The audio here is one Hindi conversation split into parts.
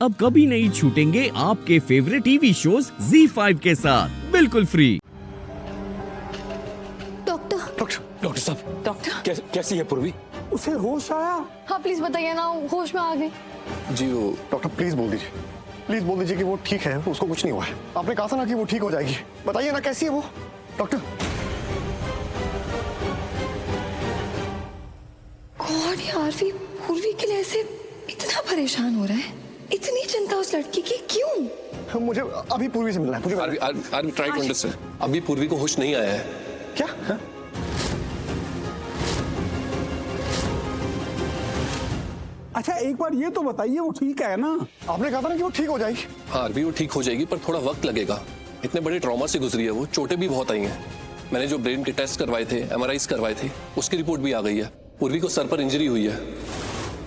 अब कभी नहीं छूटेंगे आपके फेवरेट टीवी शोज ZEE5 के साथ बिल्कुल फ्री। डॉक्टर साहब, डॉक्टर कैसी है पूर्वी? उसे होश आया? हाँ प्लीज बताइए ना, होश में आ गई। जी वो डॉक्टर प्लीज बोल दीजिए कि वो ठीक है, उसको कुछ नहीं हुआ है। आपने कहा था ना कि वो ठीक हो जाएगी। बताइए ना कैसी है वो डॉक्टर। गॉड यार, पूर्वी के लिए ऐसे इतना परेशान हो रहा है, इतनी चिंता उस लड़की की क्यों? मुझे अभी पूर्वी से मिलना है। I try to understand. अभी पूर्वी को होश नहीं आया है क्या? अच्छा एक बार ये तो बताइए वो ठीक है ना? आपने कहा था ना कि वो ठीक हो जाएगी। हाँ अभी वो ठीक हो जाएगी, पर थोड़ा वक्त लगेगा। इतने बड़े ट्रॉमा से गुजरी है वो, चोटें भी बहुत आई हैं। मैंने जो ब्रेन के टेस्ट करवाए थे, MRIs करवाए थे, उसकी रिपोर्ट भी आ गई है। पूर्वी को सर पर इंजरी हुई है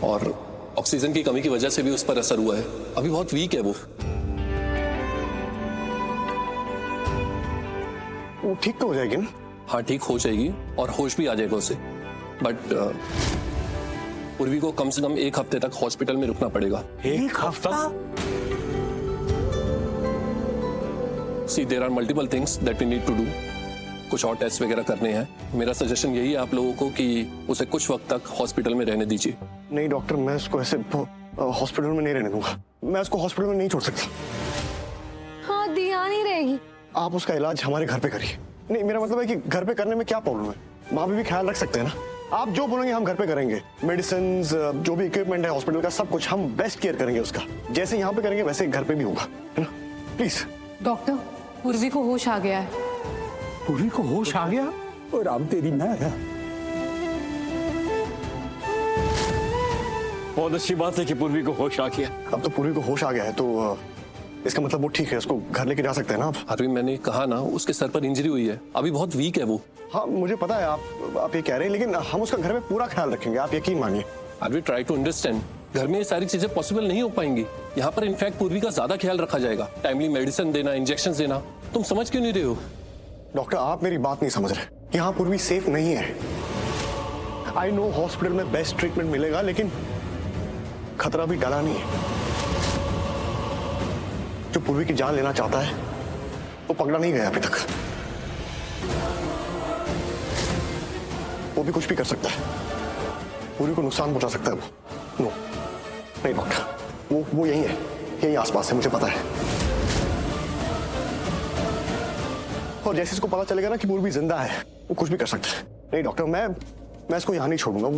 और ऑक्सीजन की कमी की वजह से भी उस पर असर हुआ है। अभी बहुत वीक है वो ठीक तो हो जाएगी ना? हाँ ठीक हो जाएगी और होश भी आ जाएगा उसे, बट पूर्वी को कम से कम 1 हफ्ते तक हॉस्पिटल में रुकना पड़ेगा। 1 हफ्ता? See, there are multiple things that we need to do. कुछ और टेस्ट वगैरह करने हैं। मेरा सजेशन यही है आप लोगों को कि उसे कुछ वक्त तक हॉस्पिटल में रहने दीजिए। नहीं डॉक्टर, मैं उसको ऐसे हॉस्पिटल में नहीं रहने दूंगा। मैं उसको हॉस्पिटल में नहीं छोड़ सकता। हाँ दिया नहीं रहेगी। आप उसका इलाज हमारे घर पे करिए। नहीं, मेरा मतलब है कि घर पे करने में क्या प्रॉब्लम है? वहाँ पे भी ख्याल रख सकते हैं ना। आप जो बोलेंगे हम घर पे करेंगे। मेडिसिन, जो भी इक्विपमेंट है हॉस्पिटल का, सब कुछ हम बेस्ट केयर करेंगे उसका। जैसे यहाँ पे करेंगे वैसे घर पे भी होगा, है ना? प्लीज। डॉक्टर, पूर्वी को होश आ गया है। पूरी को होश आ गया? और अब तेरी मेहर है। बहुत अच्छी बात है कि पूर्वी को होश आ गया। अब तो पूरी को होश आ गया है तो इसका मतलब वो ठीक है, उसको घर लेके जा सकते हैं ना आप? अभी मैंने कहा ना, उसके सर पर इंजरी हुई है, अभी बहुत वीक है वो। हाँ मुझे पता है आप ये कह रहे हैं, लेकिन हम उसका घर में पूरा ख्याल रखेंगे, आप यकीन मानिए। I will try to understand. घर में ये सारी चीजें पॉसिबल नहीं हो पाएंगी। यहाँ पर इनफैक्ट पूर्वी का ज्यादा ख्याल रखा जाएगा। टाइमली मेडिसिन देना, इंजेक्शन देना। तुम समझ क्यों नहीं रहे हो? डॉक्टर आप मेरी बात नहीं समझ रहे। यहाँ पूर्वी सेफ नहीं है। आई नो हॉस्पिटल में बेस्ट ट्रीटमेंट मिलेगा, लेकिन खतरा भी टला नहीं है। जो पूर्वी की जान लेना चाहता है वो पकड़ा नहीं गया अभी तक। वो भी कुछ भी कर सकता है, पूर्वी को नुकसान पहुंचा सकता है वो। नो नहीं डॉक्टर, वो यही है, यही आसपास है, मुझे पता है। और जैसे इसको पता चलेगा ना कि पूर्वी जिंदा है, वो कुछ भी कर सकता है। नहीं डॉक्टर, मैं इसको यहाँ नहीं छोड़ूंगा।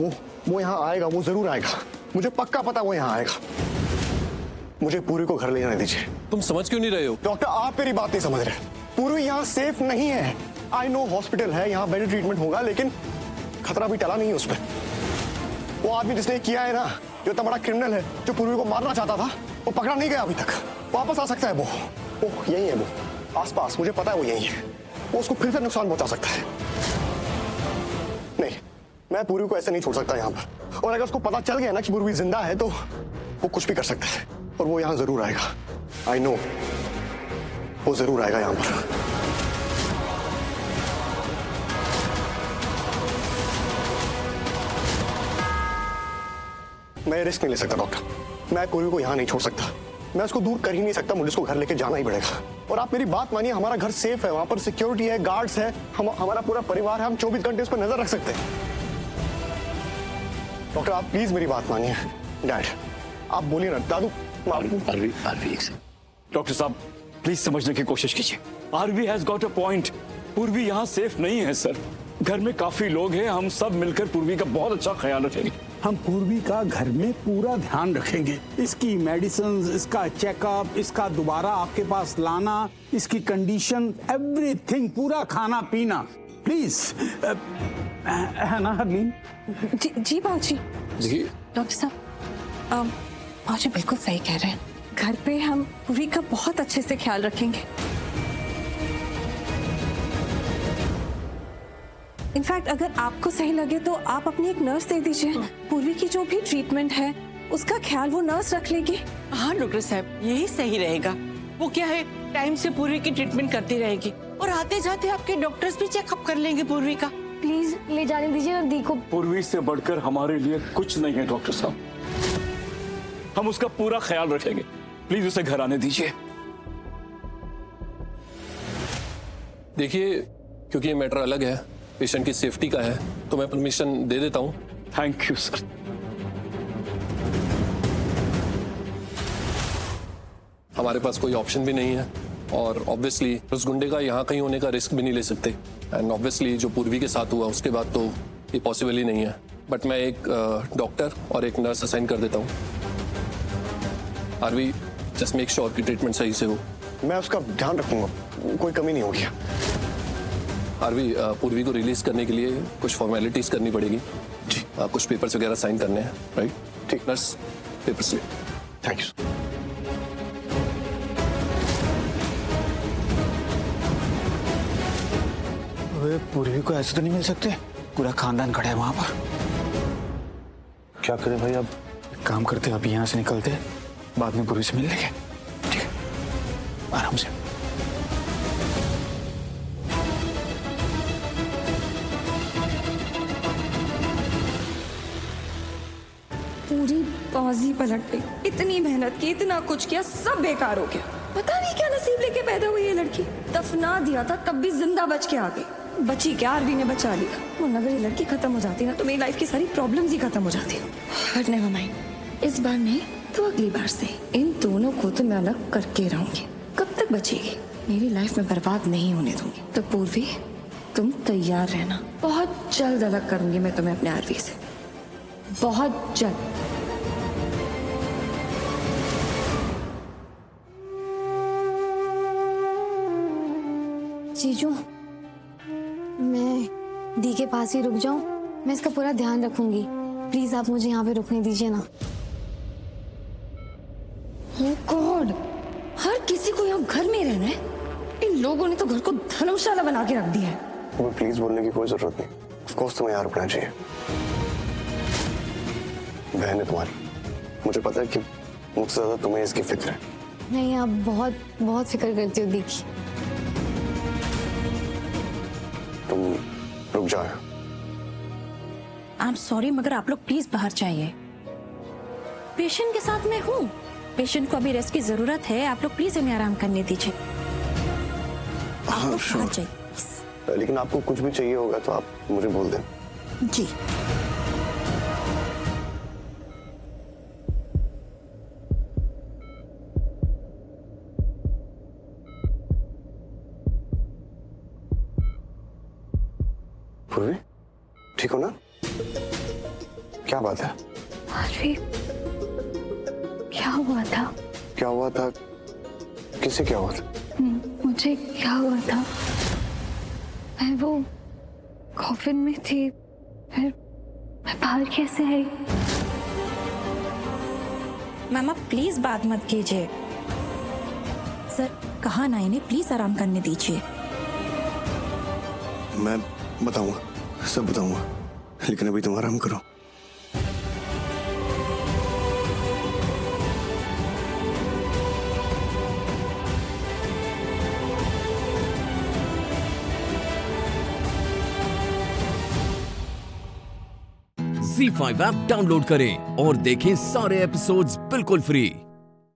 वो यहाँ आएगा, वो जरूर आएगा। मुझे पक्का पता वो यहाँ आएगा। मुझे पूर्वी को घर ले जाने दीजिए। तुम समझ क्यों नहीं रहे हो? डॉक्टर आप मेरी बात नहीं समझ रहे। पूर्वी यहाँ सेफ नहीं है। आई नो हॉस्पिटल है, यहाँ बेटर ट्रीटमेंट होगा, लेकिन खतरा भी टला नहीं है उस पर। वो आदमी जिसने किया है ना, जो इतना बड़ा क्रिमिनल है, जो पूर्वी को मारना चाहता था, वो पकड़ा नहीं गया अभी तक। वापस आ सकता है वो यही है, वो आसपास, मुझे पता है वो यही है। वो उसको फिर से नुकसान पहुंचा सकता है। नहीं, मैं पूर्वी को ऐसे नहीं छोड़ सकता यहाँ पर। और अगर उसको पता चल गया ना कि पूर्वी जिंदा है, तो वो कुछ भी कर सकता है और वो यहाँ जरूर आएगा। आई नो वो जरूर आएगा यहाँ पर। मैं रिस्क नहीं ले सकता डॉक्टर। मैं पूर्वी को यहाँ नहीं छोड़ सकता। मैं उसको दूर कर ही नहीं सकता। मुझे उसको घर लेके जाना ही पड़ेगा। और आप मेरी बात मानिए, हमारा घर सेफ है, वहां पर सिक्योरिटी है, गार्ड्स है, हमारा पूरा परिवार है। हम 24 घंटे उस पर नजर रख सकते हैं। डॉक्टर आप प्लीज मेरी बात मानिए। डैड आप बोलिए ना। दादू डॉक्टर साहब प्लीज समझने की कोशिश कीजिए। Aarvi has got a point. Purvi यहाँ सेफ नहीं है सर। घर में काफी लोग हैं, हम सब मिलकर पूर्वी का बहुत अच्छा ख्याल रखेंगे। हम पूर्वी का घर में पूरा ध्यान रखेंगे। इसकी मेडिसिन, इसका चेकअप, इसका दोबारा आपके पास लाना, इसकी कंडीशन, एवरीथिंग, पूरा खाना पीना। प्लीज है ना हरलीन? जी बाबूजी। जी डॉक्टर साहब, बाबूजी बिल्कुल सही कह रहे हैं। घर पे हम पूर्वी का बहुत अच्छे से ख्याल रखेंगे। इनफैक्ट अगर आपको सही लगे तो आप अपनी एक नर्स दे दीजिए। पूर्वी की जो भी ट्रीटमेंट है उसका ख्याल वो नर्स रख लेगी। हाँ डॉक्टर साहब, यही सही रहेगा। वो क्या है, टाइम से पूर्वी की ट्रीटमेंट करती रहेगी और आते जाते आपके डॉक्टर्स भी चेकअप कर लेंगे पूर्वी का। प्लीज ले जाने दीजिए ना दी को। पूर्वी से बढ़कर हमारे लिए कुछ नहीं है डॉक्टर साहब। हम उसका पूरा ख्याल रखेंगे। प्लीज उसे घर आने दीजिए। देखिए, क्योंकि ये मैटर अलग है, पेशेंट की सेफ्टी का है, तो मैं परमिशन दे देता हूं। Thank you sir. हमारे पास कोई ऑप्शन भी नहीं है और ऑब्वियसली उस गुंडे का यहाँ कहीं होने का रिस्क भी नहीं ले सकते। एंड ऑब्वियसली जो पूर्वी के साथ हुआ उसके बाद तो ये पॉसिबल ही नहीं है। बट मैं एक डॉक्टर और एक नर्स असाइन कर देता हूँ। आरवी, जस्ट मेक श्योर कि ट्रीटमेंट सही से हो। मैं उसका ध्यान रखूंगा, कोई कमी नहीं होगी। आरवी, पूर्वी को रिलीज करने के लिए कुछ फॉर्मेलिटीज करनी पड़ेगी जी। कुछ पेपर्स वगैरह साइन करने हैं, राइट? ठीक। नर्स, पेपर्स ले। Thank you. पूर्वी को ऐसे तो नहीं मिल सकते, पूरा खानदान खड़ा है वहां पर। क्या करें भाई, अब एक काम करते, अभी यहाँ से निकलते, बाद में पूर्वी से मिल लेंगे। ठीक है, आराम से। पूरी बाजी पलट गई। इतनी मेहनत की, इतना कुछ किया, सब बेकार हो गया। पता नहीं क्या नसीब लेके पैदा हुई ये लड़की। दफना दिया था तब भी जिंदा बच के आ गई। बची क्या, आरवी ने बचा लिया। वरना अगर ये लड़की खत्म हो जाती ना तो मेरी लाइफ की सारी प्रॉब्लम्स ही खत्म हो जाती। बट नेवर माइंड, इस बार नहीं तो अगली बार से इन दोनों को तो मैं अलग करके रहूंगी। कब तक बचेगी, मेरी लाइफ में बर्बाद नहीं होने दूंगी। तो पूर्वी, तुम तैयार रहना, बहुत जल्द अलग करूंगी मैं तुम्हें अपने आरवी से, बहुत जल्द। जीजू, मैं दी के पास ही रुक जाऊं, मैं इसका पूरा ध्यान रखूंगी। प्लीज आप मुझे यहाँ पे रुकने दीजिए ना। Oh God, हर किसी को यहाँ घर में रहना है। इन लोगों ने तो घर को धर्मशाला बना के रख दिया है। तुम्हें प्लीज बोलने की कोई जरूरत नहीं। ऑफ कोर्स तुम्हें यहाँ रुकना चाहिए। बहन है तुम्हारी, मुझे पता है कि मुझसे ज्यादा तुम्हें इसकी फिक्र है। नहीं, आप बहुत बहुत फिक्र करती हो दी की। तुम रुक जाओ। आई एम सॉरी, मगर आप लोग प्लीज बाहर जाइए। पेशेंट के साथ मैं हूँ, पेशेंट को अभी रेस्ट की जरूरत है। आप लोग प्लीज इन्हें आराम करने दीजिए। आप लोग बाहर जाइए। लेकिन आपको कुछ भी चाहिए होगा तो आप मुझे बोल दें। जी। पूर्वी, ठीक हो ना? क्या बात है? आरवी, क्या हुआ था? क्या हुआ था? किसे क्या हुआ था? मुझे क्या हुआ था? मैं वो कॉफिन में थी, फिर मैं बाहर कैसे आई? मामा प्लीज बात मत कीजिए। सर, कहा ना, इन्हें प्लीज आराम करने दीजिए। मैं बताऊंगा, सब बताऊंगा, लेकिन अभी तुम आराम करो। Z5 ऐप डाउनलोड करें और देखें सारे एपिसोड्स बिल्कुल फ्री।